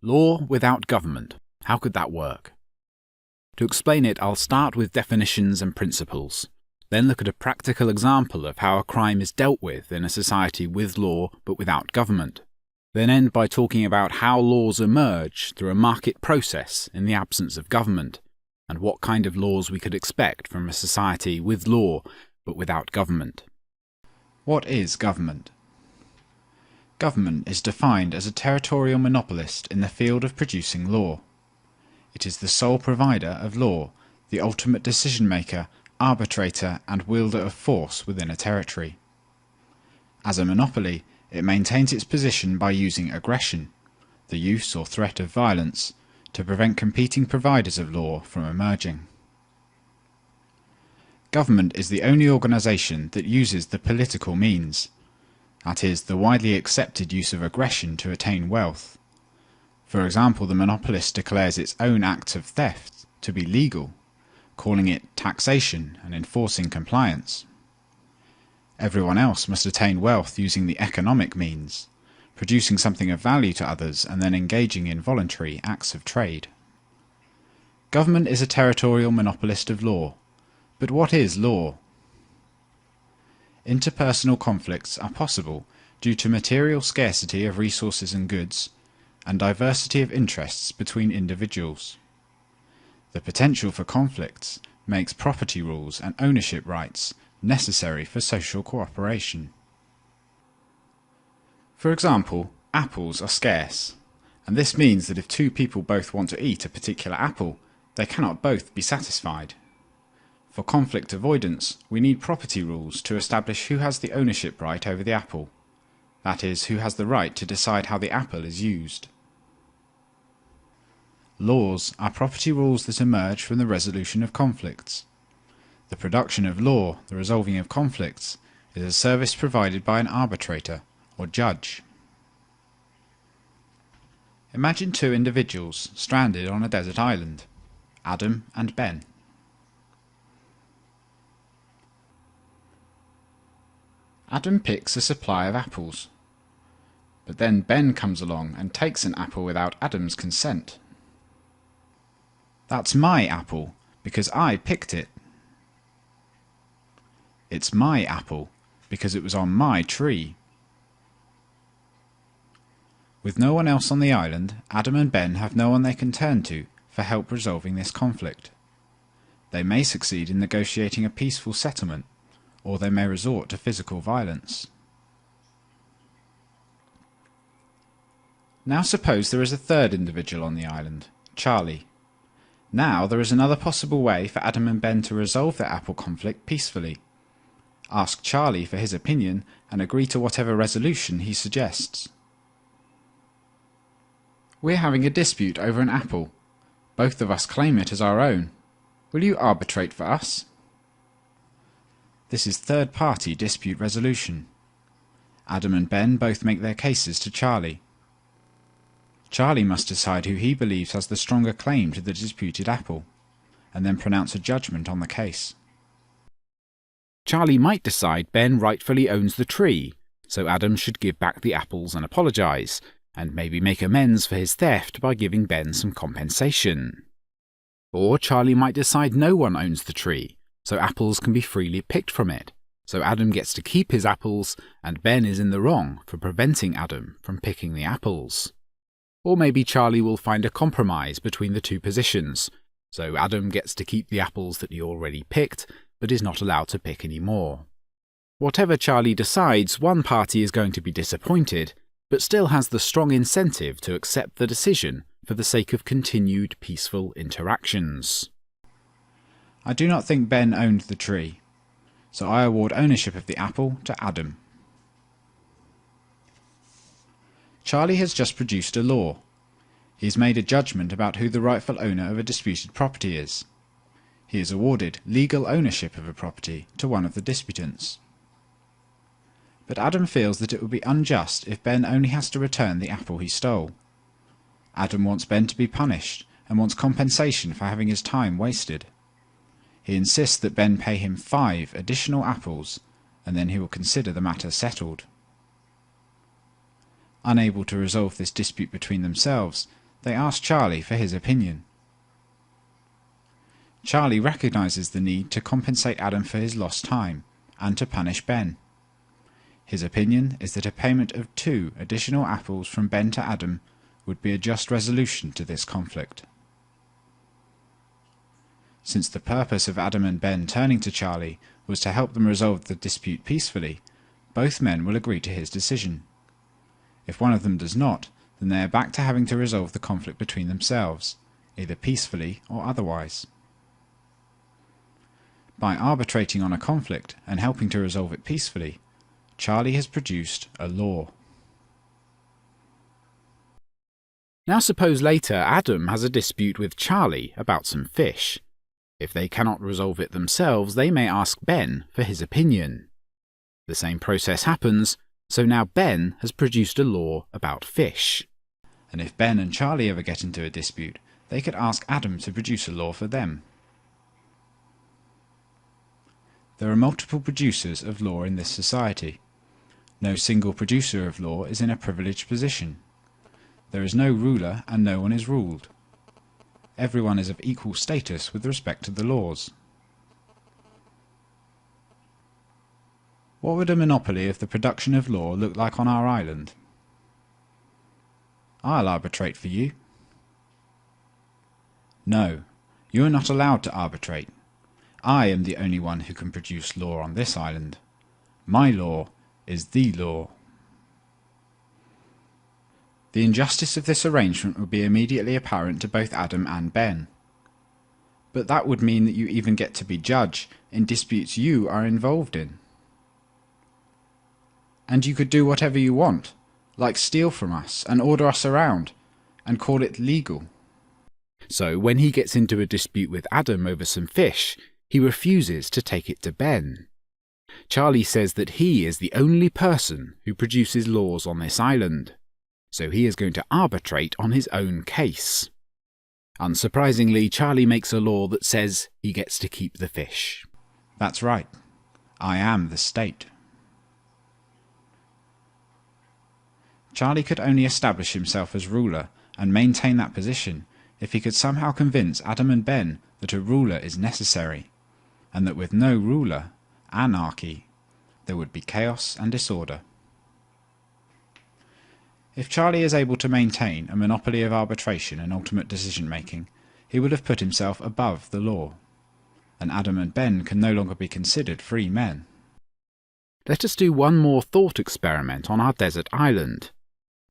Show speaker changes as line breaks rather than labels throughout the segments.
Law without government. How could that work? To explain it, I'll start with definitions and principles, then look at a practical example of how a crime is dealt with in a society with law but without government, then end by talking about how laws emerge through a market process in the absence of government, and what kind of laws we could expect from a society with law but without government. What is government? Government is defined as a territorial monopolist in the field of producing law. It is the sole provider of law, the ultimate decision-maker, arbitrator and wielder of force within a territory. As a monopoly, it maintains its position by using aggression, the use or threat of violence, to prevent competing providers of law from emerging. Government is the only organisation that uses the political means, that is, the widely accepted use of aggression to attain wealth. For example, the monopolist declares its own acts of theft to be legal, calling it taxation and enforcing compliance. Everyone else must attain wealth using the economic means, producing something of value to others and then engaging in voluntary acts of trade. Government is a territorial monopolist of law. But what is law? Interpersonal conflicts are possible due to material scarcity of resources and goods, and diversity of interests between individuals. The potential for conflicts makes property rules and ownership rights necessary for social cooperation. For example, apples are scarce, and this means that if two people both want to eat a particular apple, they cannot both be satisfied. For conflict avoidance, we need property rules to establish who has the ownership right over the apple, that is, who has the right to decide how the apple is used. Laws are property rules that emerge from the resolution of conflicts. The production of law, the resolving of conflicts, is a service provided by an arbitrator or judge. Imagine two individuals stranded on a desert island, Adam and Ben. Adam picks a supply of apples, but then Ben comes along and takes an apple without Adam's consent. That's my apple, because I picked it. It's my apple, because it was on my tree. With no one else on the island, Adam and Ben have no one they can turn to for help resolving this conflict. They may succeed in negotiating a peaceful settlement, or they may resort to physical violence. Now suppose there is a third individual on the island, Charlie. Now there is another possible way for Adam and Ben to resolve their apple conflict peacefully. Ask Charlie for his opinion and agree to whatever resolution he suggests. We're having a dispute over an apple. Both of us claim it as our own. Will you arbitrate for us? This is third-party dispute resolution. Adam and Ben both make their cases to Charlie. Charlie must decide who he believes has the stronger claim to the disputed apple, and then pronounce a judgment on the case. Charlie might decide Ben rightfully owns the tree, so Adam should give back the apples and apologise, and maybe make amends for his theft by giving Ben some compensation. Or Charlie might decide no one owns the tree, so apples can be freely picked from it, so Adam gets to keep his apples and Ben is in the wrong for preventing Adam from picking the apples. Or maybe Charlie will find a compromise between the two positions, so Adam gets to keep the apples that he already picked, but is not allowed to pick any more. Whatever Charlie decides, one party is going to be disappointed, but still has the strong incentive to accept the decision for the sake of continued peaceful interactions. I do not think Ben owned the tree, so I award ownership of the apple to Adam. Charlie has just produced a law. He has made a judgment about who the rightful owner of a disputed property is. He has awarded legal ownership of a property to one of the disputants. But Adam feels that it would be unjust if Ben only has to return the apple he stole. Adam wants Ben to be punished and wants compensation for having his time wasted. He insists that Ben pay him 5 additional apples, and then he will consider the matter settled. Unable to resolve this dispute between themselves, They ask Charlie for his opinion. Charlie recognizes the need to compensate Adam for his lost time, and to punish Ben. His opinion is that a payment of 2 additional apples from Ben to Adam would be a just resolution to this conflict. Since the purpose of Adam and Ben turning to Charlie was to help them resolve the dispute peacefully, both men will agree to his decision. If one of them does not, then they are back to having to resolve the conflict between themselves, either peacefully or otherwise. By arbitrating on a conflict and helping to resolve it peacefully, Charlie has produced a law.
Now suppose later Adam has a dispute with Charlie about some fish. If they cannot resolve it themselves, they may ask Ben for his opinion. The same process happens, so now Ben has produced a law about fish.
And if Ben and Charlie ever get into a dispute, they could ask Adam to produce a law for them. There are multiple producers of law in this society. No single producer of law is in a privileged position. There is no ruler and no one is ruled. Everyone is of equal status with respect to the laws. What would a monopoly of the production of law look like on our island? I'll arbitrate for you. No, you are not allowed to arbitrate. I am the only one who can produce law on this island. My law is the law. The injustice of this arrangement would be immediately apparent to both Adam and Ben. But that would mean that you even get to be judge in disputes you are involved in. And you could do whatever you want, like steal from us and order us around, and call it legal.
So when he gets into a dispute with Adam over some fish, he refuses to take it to Ben. Charlie says that he is the only person who produces laws on this island, so he is going to arbitrate on his own case. Unsurprisingly, Charlie makes a law that says he gets to keep the fish.
That's right. I am the state. Charlie could only establish himself as ruler and maintain that position if he could somehow convince Adam and Ben that a ruler is necessary, and that with no ruler, anarchy, there would be chaos and disorder. If Charlie is able to maintain a monopoly of arbitration and ultimate decision-making, he would have put himself above the law, and Adam and Ben can no longer be considered free men.
Let us do one more thought experiment on our desert island.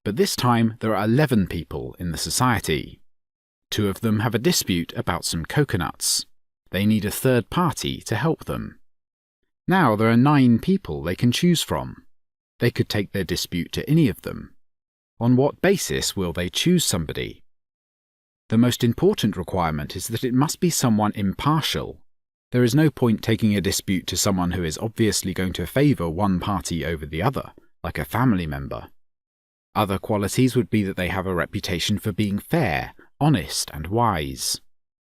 But this time there are 11 people in the society. 2 of them have a dispute about some coconuts. They need a third party to help them. Now there are 9 people they can choose from. They could take their dispute to any of them. On what basis will they choose somebody? The most important requirement is that it must be someone impartial. There is no point taking a dispute to someone who is obviously going to favour one party over the other, like a family member. Other qualities would be that they have a reputation for being fair, honest, and wise.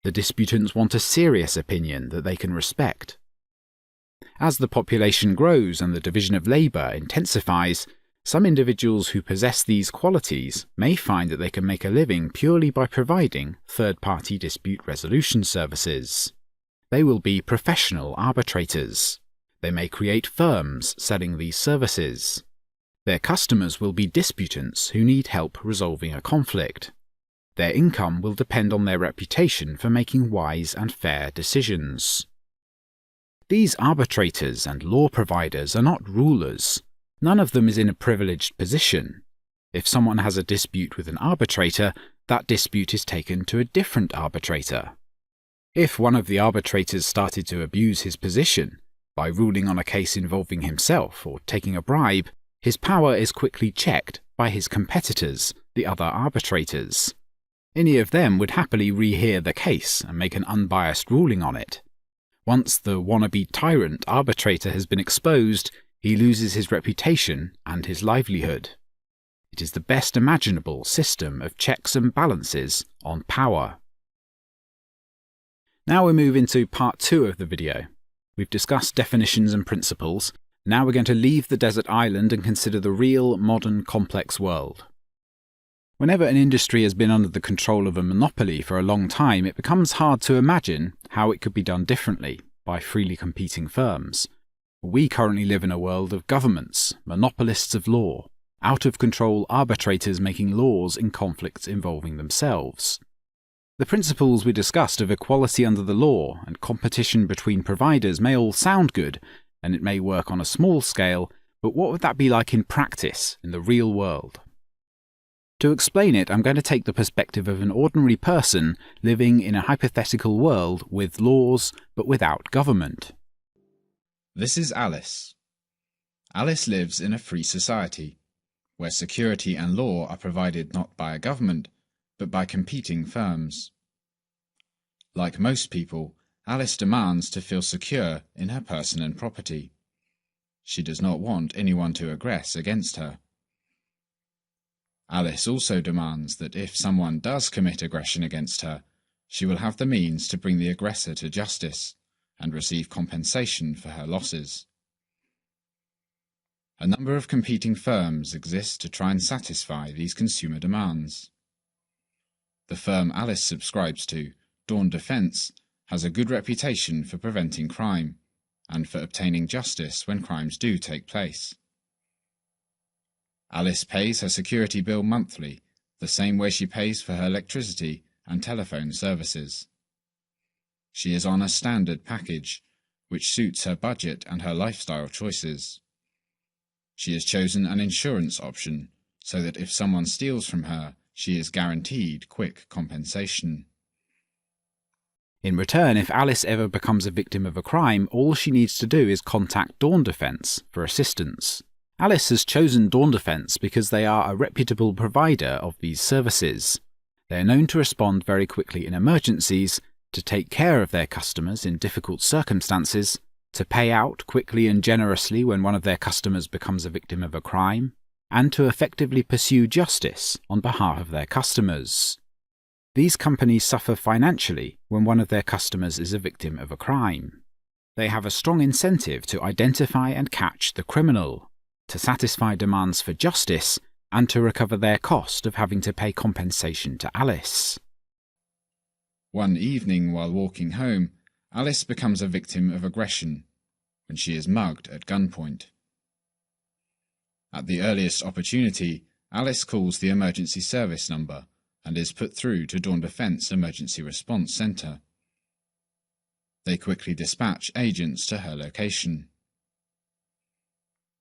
The disputants want a serious opinion that they can respect. As the population grows and the division of labour intensifies, some individuals who possess these qualities may find that they can make a living purely by providing third-party dispute resolution services. They will be professional arbitrators. They may create firms selling these services. Their customers will be disputants who need help resolving a conflict. Their income will depend on their reputation for making wise and fair decisions. These arbitrators and law providers are not rulers. None of them is in a privileged position. If someone has a dispute with an arbitrator, that dispute is taken to a different arbitrator. If one of the arbitrators started to abuse his position by ruling on a case involving himself or taking a bribe, his power is quickly checked by his competitors, the other arbitrators. Any of them would happily rehear the case and make an unbiased ruling on it. Once the wannabe tyrant arbitrator has been exposed, he loses his reputation and his livelihood. It is the best imaginable system of checks and balances on power. Now we move into part 2 of the video. We've discussed definitions and principles. Now we're going to leave the desert island and consider the real, modern, complex world. Whenever an industry has been under the control of a monopoly for a long time, it becomes hard to imagine how it could be done differently by freely competing firms. We currently live in a world of governments, monopolists of law, out-of-control arbitrators making laws in conflicts involving themselves. The principles we discussed of equality under the law and competition between providers may all sound good, and it may work on a small scale, but what would that be like in practice, in the real world? To explain it, I'm going to take the perspective of an ordinary person living in a hypothetical world with laws but without government.
This is Alice. Alice lives in a free society, where security and law are provided not by a government, but by competing firms. Like most people, Alice demands to feel secure in her person and property. She does not want anyone to aggress against her. Alice also demands that if someone does commit aggression against her, she will have the means to bring the aggressor to justice and receive compensation for her losses. A number of competing firms exist to try and satisfy these consumer demands. The firm Alice subscribes to, Dawn Defense, has a good reputation for preventing crime and for obtaining justice when crimes do take place. Alice pays her security bill monthly, the same way she pays for her electricity and telephone services. She is on a standard package, which suits her budget and her lifestyle choices. She has chosen an insurance option, so that if someone steals from her, she is guaranteed quick compensation.
In return, if Alice ever becomes a victim of a crime, all she needs to do is contact Dawn Defense for assistance. Alice has chosen Dawn Defense because they are a reputable provider of these services. They are known to respond very quickly in emergencies, to take care of their customers in difficult circumstances, to pay out quickly and generously when one of their customers becomes a victim of a crime, and to effectively pursue justice on behalf of their customers. These companies suffer financially when one of their customers is a victim of a crime. They have a strong incentive to identify and catch the criminal, to satisfy demands for justice, and to recover their cost of having to pay compensation to Alice.
One evening while walking home, Alice becomes a victim of aggression when she is mugged at gunpoint. At the earliest opportunity, Alice calls the emergency service number and is put through to Dawn Defense Emergency Response Centre. They quickly dispatch agents to her location.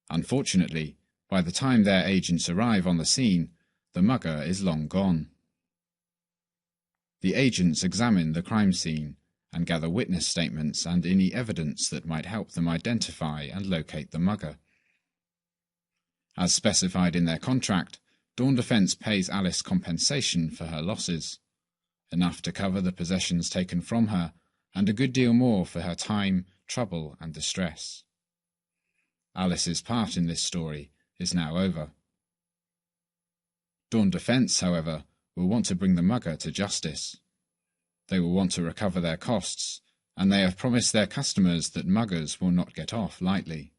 Unfortunately, by the time their agents arrive on the scene, the mugger is long gone. The agents examine the crime scene and gather witness statements and any evidence that might help them identify and locate the mugger. As specified in their contract, Dawn Defense pays Alice compensation for her losses, enough to cover the possessions taken from her and a good deal more for her time, trouble and distress. Alice's part in this story is now over. Dawn Defense, however, will want to bring the mugger to justice. They will want to recover their costs, and they have promised their customers that muggers will not get off lightly.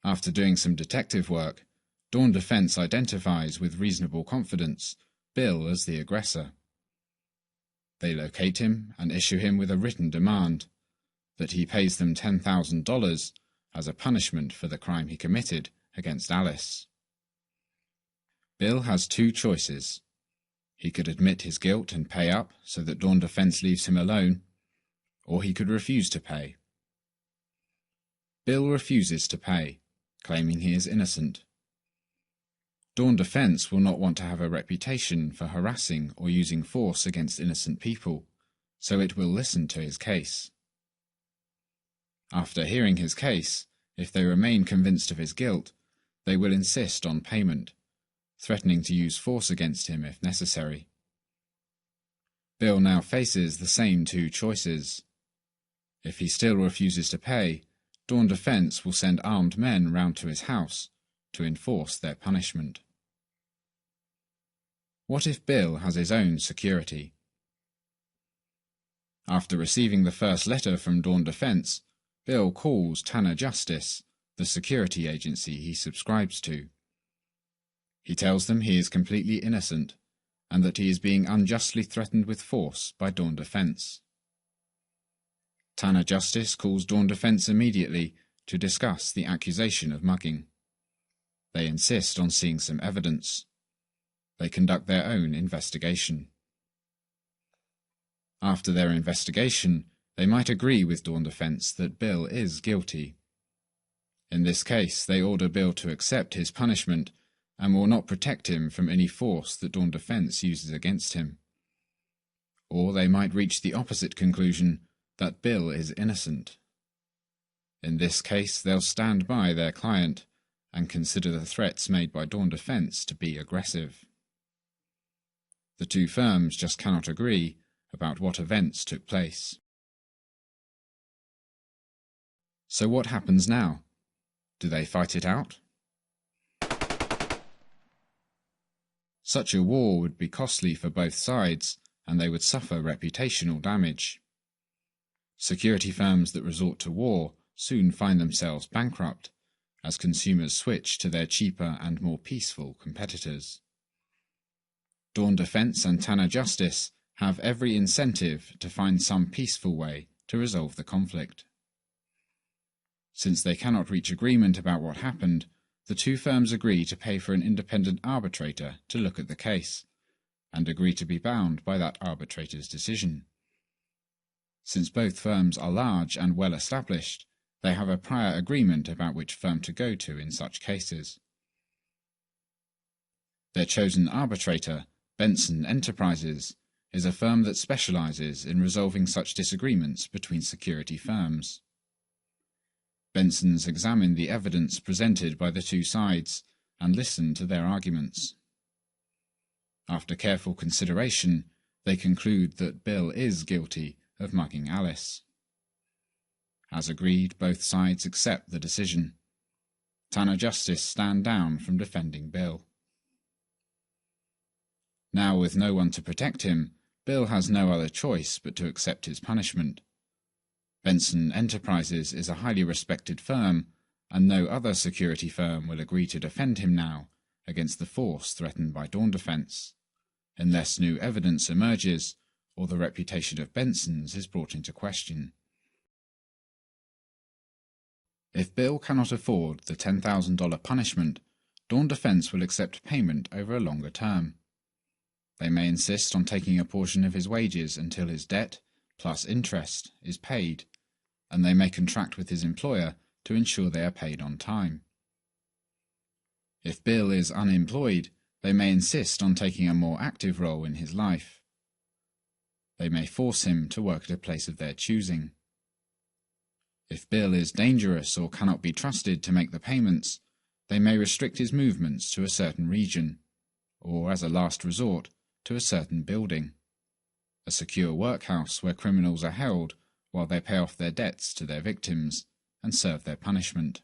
After doing some detective work, Dawn Defense identifies with reasonable confidence Bill as the aggressor. They locate him and issue him with a written demand that he pays them $10,000 as a punishment for the crime he committed against Alice. Bill has two choices. He could admit his guilt and pay up so that Dawn Defense leaves him alone, or he could refuse to pay. Bill refuses to pay, claiming he is innocent. Dawn Defense will not want to have a reputation for harassing or using force against innocent people, so it will listen to his case. After hearing his case, if they remain convinced of his guilt, they will insist on payment, threatening to use force against him if necessary. Bill now faces the same two choices. If he still refuses to pay, Dawn Defense will send armed men round to his house to enforce their punishment. What if Bill has his own security? After receiving the first letter from Dawn Defense, Bill calls Tanner Justice, the security agency he subscribes to.
He tells them he is completely innocent, and that he is being unjustly threatened with force by Dawn Defense. Tanner Justice calls Dawn Defense immediately to discuss the accusation of mugging. They insist on seeing some evidence. They conduct their own investigation. After their investigation, they might agree with Dawn Defense that Bill is guilty. In this case, they order Bill to accept his punishment and will not protect him from any force that Dawn Defense uses against him. Or they might reach the opposite conclusion, that Bill is innocent. In this case, they'll stand by their client and consider the threats made by Dawn Defense to be aggressive. The two firms just cannot agree about what events took place. So what happens now? Do they fight it out? Such a war would be costly for both sides, and they would suffer reputational damage. Security firms that resort to war soon find themselves bankrupt, as consumers switch to their cheaper and more peaceful competitors. Dawn Defense and Tanner Justice have every incentive to find some peaceful way to resolve the conflict. Since they cannot reach agreement about what happened, the two firms agree to pay for an independent arbitrator to look at the case, and agree to be bound by that arbitrator's decision. Since both firms are large and well established, they have a prior agreement about which firm to go to in such cases. Their chosen arbitrator, Benson Enterprises, is a firm that specializes in resolving such disagreements between security firms. Benson's examine the evidence presented by the two sides and listen to their arguments. After careful consideration, they conclude that Bill is guilty of mugging Alice. As agreed, both sides accept the decision. Tanner Justice stand down from defending Bill. Now, with no one to protect him, Bill has no other choice but to accept his punishment. Benson Enterprises is a highly respected firm, and no other security firm will agree to defend him now against the force threatened by Dawn Defense, unless new evidence emerges or the reputation of Benson's is brought into question. If Bill cannot afford the $10,000 punishment, Dawn Defense will accept payment over a longer term. They may insist on taking a portion of his wages until his debt, plus interest, is paid, and they may contract with his employer to ensure they are paid on time. If Bill is unemployed, they may insist on taking a more active role in his life. They may force him to work at a place of their choosing. If Bill is dangerous or cannot be trusted to make the payments, they may restrict his movements to a certain region, or, as a last resort, to a certain building, a secure workhouse where criminals are held while they pay off their debts to their victims and serve their punishment.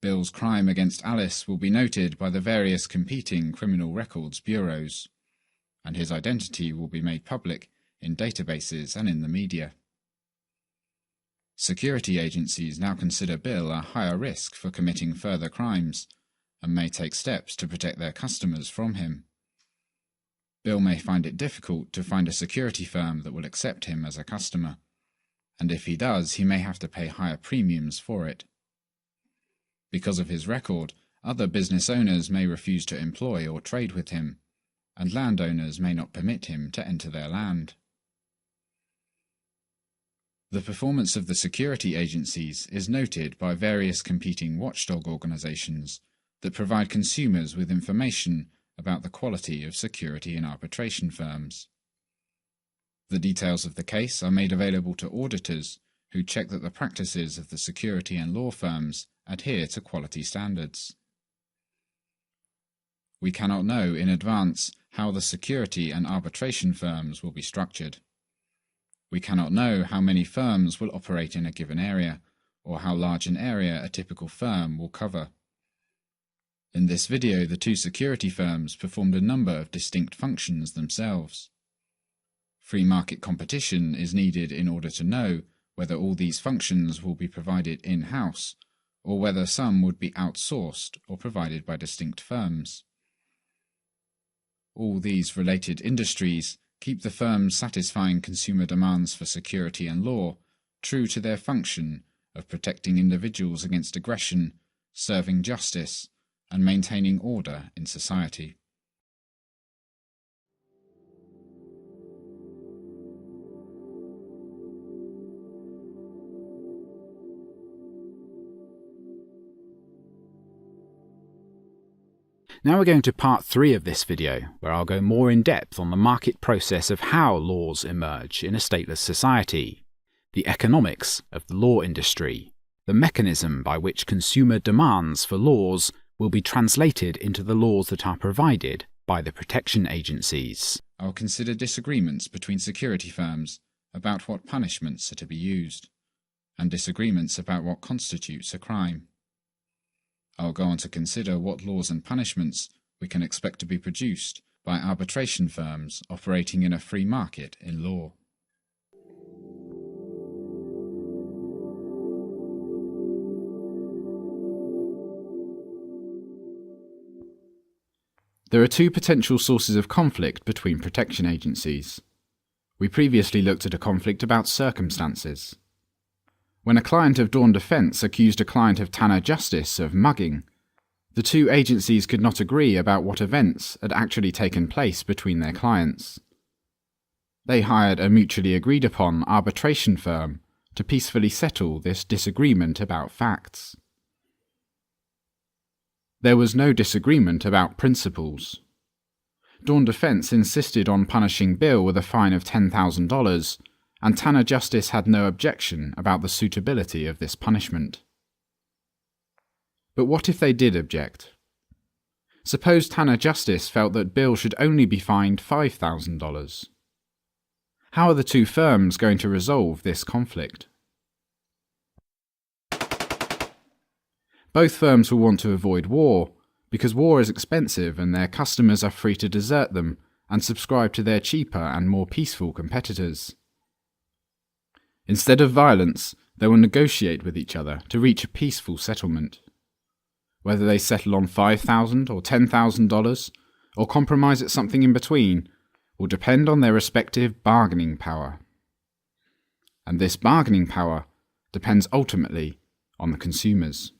Bill's crime against Alice will be noted by the various competing criminal records bureaus, and his identity will be made public in databases and in the media. Security agencies now consider Bill a higher risk for committing further crimes, and may take steps to protect their customers from him. Bill may find it difficult to find a security firm that will accept him as a customer, and if he does, he may have to pay higher premiums for it. Because of his record, other business owners may refuse to employ or trade with him, and landowners may not permit him to enter their land. The performance of the security agencies is noted by various competing watchdog organizations that provide consumers with information about the quality of security and arbitration firms. The details of the case are made available to auditors who check that the practices of the security and law firms adhere to quality standards. We cannot know in advance how the security and arbitration firms will be structured. We cannot know how many firms will operate in a given area, or how large an area a typical firm will cover. In this video, the two security firms performed a number of distinct functions themselves. Free market competition is needed in order to know whether all these functions will be provided in-house, or whether some would be outsourced or provided by distinct firms. All these related industries keep the firms satisfying consumer demands for security and law true to their function of protecting individuals against aggression, serving justice, and maintaining order in society.
Now we're going to part 3 of this video, where I'll go more in depth on the market process of how laws emerge in a stateless society, the economics of the law industry, the mechanism by which consumer demands for laws will be translated into the laws that are provided by the protection agencies.
I'll consider disagreements between security firms about what punishments are to be used, and disagreements about what constitutes a crime. I'll go on to consider what laws and punishments we can expect to be produced by arbitration firms operating in a free market in law.
There are 2 potential sources of conflict between protection agencies. We previously looked at a conflict about circumstances. When a client of Dawn Defense accused a client of Tanner Justice of mugging, the 2 agencies could not agree about what events had actually taken place between their clients. They hired a mutually agreed upon arbitration firm to peacefully settle this disagreement about facts. There was no disagreement about principles. Dawn Defense insisted on punishing Bill with a fine of $10,000, and Tanner Justice had no objection about the suitability of this punishment. But what if they did object? Suppose Tanner Justice felt that Bill should only be fined $5,000. How are the 2 firms going to resolve this conflict? Both firms will want to avoid war, because war is expensive and their customers are free to desert them and subscribe to their cheaper and more peaceful competitors. Instead of violence, they will negotiate with each other to reach a peaceful settlement. Whether they settle on $5,000 or $10,000, or compromise at something in between, will depend on their respective bargaining power. And this bargaining power depends ultimately on the consumers.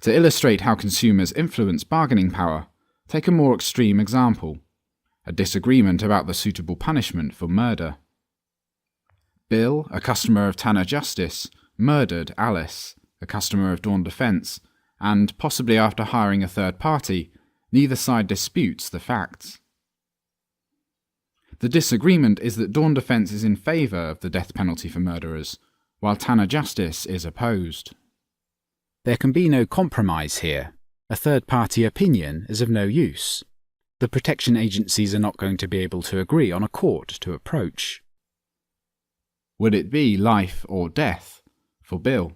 To illustrate how consumers influence bargaining power, take a more extreme example, a disagreement about the suitable punishment for murder. Bill, a customer of Tanner Justice, murdered Alice, a customer of Dawn Defense, and, possibly after hiring a third party, neither side disputes the facts. The disagreement is that Dawn Defense is in favour of the death penalty for murderers, while Tanner Justice is opposed. There can be no compromise here. A third-party opinion is of no use. The protection agencies are not going to be able to agree on a court to approach. Would it be life or death for Bill?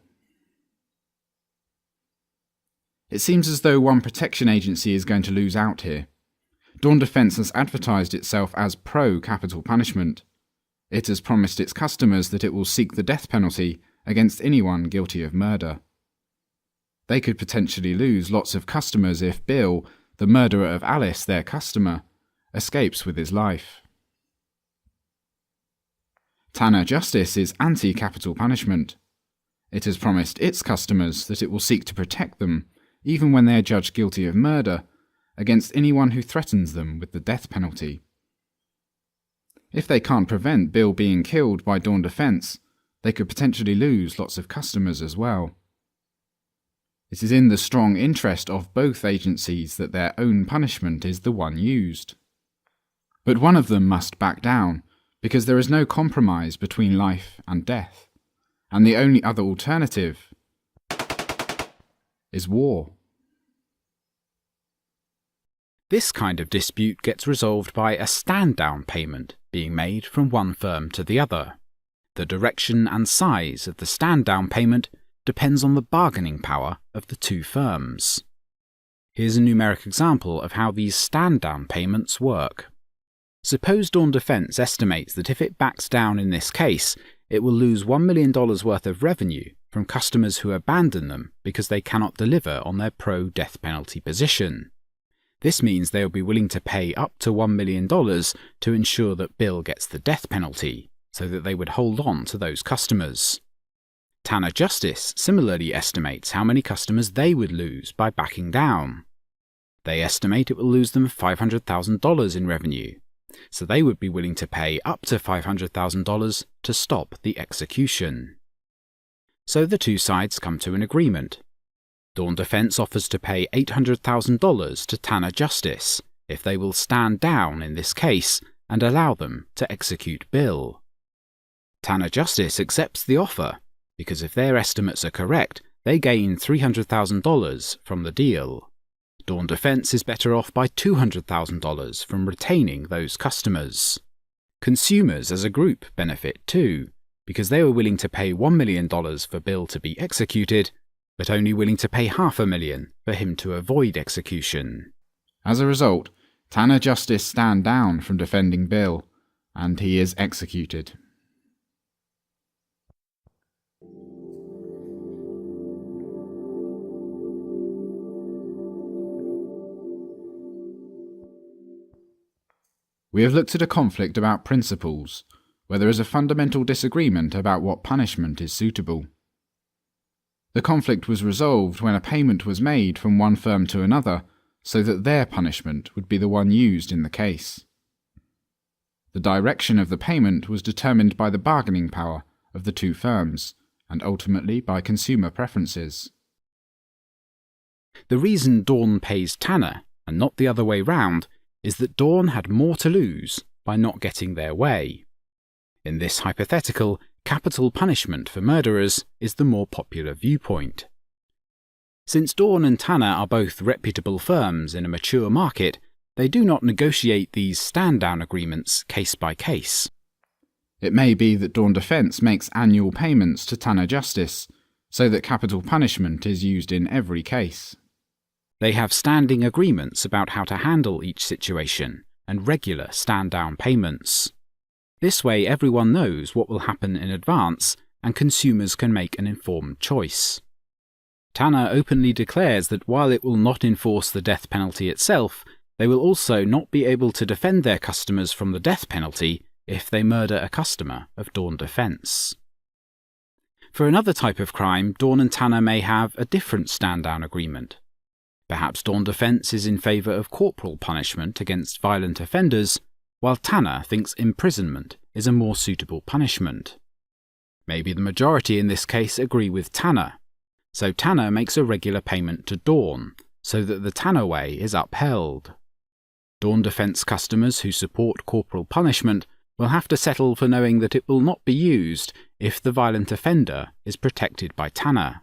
It seems as though one protection agency is going to lose out here. Dawn Defense has advertised itself as pro-capital punishment. It has promised its customers that it will seek the death penalty against anyone guilty of murder. They could potentially lose lots of customers if Bill, the murderer of Alice, their customer, escapes with his life. Tanner Justice is anti-capital punishment. It has promised its customers that it will seek to protect them, even when they are judged guilty of murder, against anyone who threatens them with the death penalty. If they can't prevent Bill being killed by Dawn Defense, they could potentially lose lots of customers as well. It is in the strong interest of both agencies that their own punishment is the one used. But one of them must back down, because there is no compromise between life and death, and the only other alternative is war. This kind of dispute gets resolved by a stand-down payment being made from one firm to the other. The direction and size of the stand-down payment depends on the bargaining power of the 2 firms.
Here's a numeric example of how these stand-down payments work. Suppose Dawn Defense estimates that if it backs down in this case, it will lose $1 million worth of revenue from customers who abandon them because they cannot deliver on their pro-death penalty position. This means they will be willing to pay up to $1 million to ensure that Bill gets the death penalty, so that they would hold on to those customers. Tanner Justice similarly estimates how many customers they would lose by backing down. They estimate it will lose them $500,000 in revenue, so they would be willing to pay up to $500,000 to stop the execution. So the two sides come to an agreement. Dawn Defense offers to pay $800,000 to Tanner Justice if they will stand down in this case and allow them to execute Bill. Tanner Justice accepts the offer because if their estimates are correct, they gain $300,000 from the deal. Dawn Defense is better off by $200,000 from retaining those customers. Consumers as a group benefit too, because they were willing to pay $1 million for Bill to be executed, but only willing to pay $500,000 for him to avoid execution.
As a result, Tanner Justice stand down from defending Bill, and he is executed. We have looked at a conflict about principles, where there is a fundamental disagreement about what punishment is suitable. The conflict was resolved when a payment was made from one firm to another so that their punishment would be the one used in the case. The direction of the payment was determined by the bargaining power of the two firms, and ultimately by consumer preferences.
The reason Dawn pays Tanner, and not the other way round, is that Dawn had more to lose by not getting their way. In this hypothetical, capital punishment for murderers is the more popular viewpoint. Since Dawn and Tanner are both reputable firms in a mature market, they do not negotiate these stand-down agreements case by case.
It may be that Dawn Defense makes annual payments to Tanner Justice, so that capital punishment is used in every case.
They have standing agreements about how to handle each situation, and regular stand-down payments. This way everyone knows what will happen in advance, and consumers can make an informed choice. Tanner openly declares that while it will not enforce the death penalty itself, they will also not be able to defend their customers from the death penalty if they murder a customer of Dawn Defense. For another type of crime, Dawn and Tanner may have a different stand-down agreement. Perhaps Dawn Defense is in favour of corporal punishment against violent offenders, while Tanner thinks imprisonment is a more suitable punishment. Maybe the majority in this case agree with Tanner, so Tanner makes a regular payment to Dawn, so that the Tanner way is upheld. Dawn Defense customers who support corporal punishment will have to settle for knowing that it will not be used if the violent offender is protected by Tanner.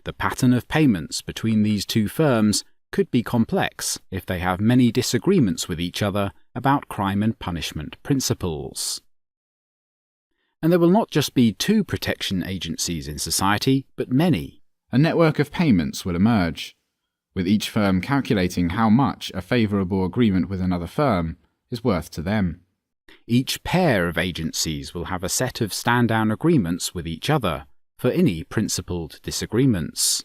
The pattern of payments between these two firms could be complex if they have many disagreements with each other about crime and punishment principles. And there will not just be two protection agencies in society, but many.
A network of payments will emerge, with each firm calculating how much a favourable agreement with another firm is worth to them.
Each pair of agencies will have a set of stand-down agreements with each other for any principled disagreements.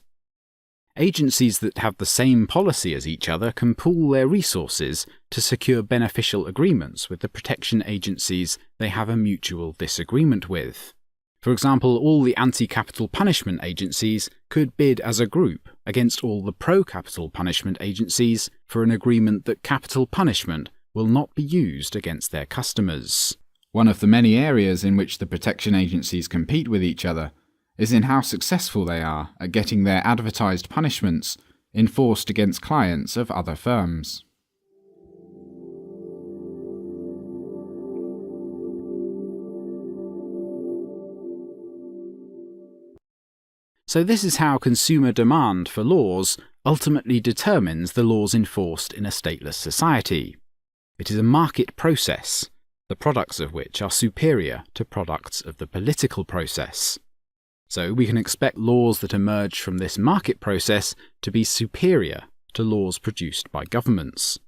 Agencies that have the same policy as each other can pool their resources to secure beneficial agreements with the protection agencies they have a mutual disagreement with. For example, all the anti-capital punishment agencies could bid as a group against all the pro-capital punishment agencies for an agreement that capital punishment will not be used against their customers.
One of the many areas in which the protection agencies compete with each other is in how successful they are at getting their advertised punishments enforced against clients of other firms.
So this is how consumer demand for laws ultimately determines the laws enforced in a stateless society. It is a market process, the products of which are superior to products of the political process. So we can expect laws that emerge from this market process to be superior to laws produced by governments.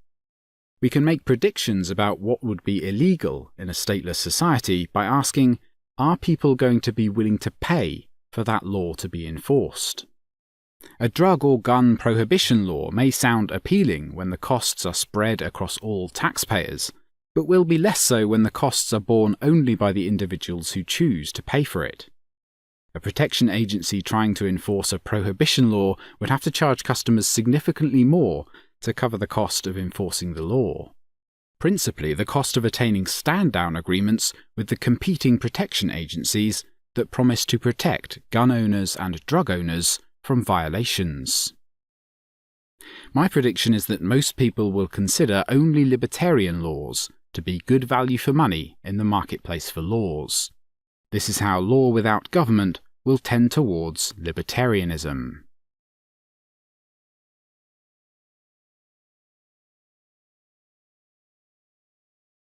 We can make predictions about what would be illegal in a stateless society by asking, are people going to be willing to pay for that law to be enforced? A drug or gun prohibition law may sound appealing when the costs are spread across all taxpayers, but will be less so when the costs are borne only by the individuals who choose to pay for it. A protection agency trying to enforce a prohibition law would have to charge customers significantly more to cover the cost of enforcing the law. Principally, the cost of attaining stand-down agreements with the competing protection agencies that promise to protect gun owners and drug owners from violations. My prediction is that most people will consider only libertarian laws to be good value for money in the marketplace for laws. This is how law without government will tend towards libertarianism.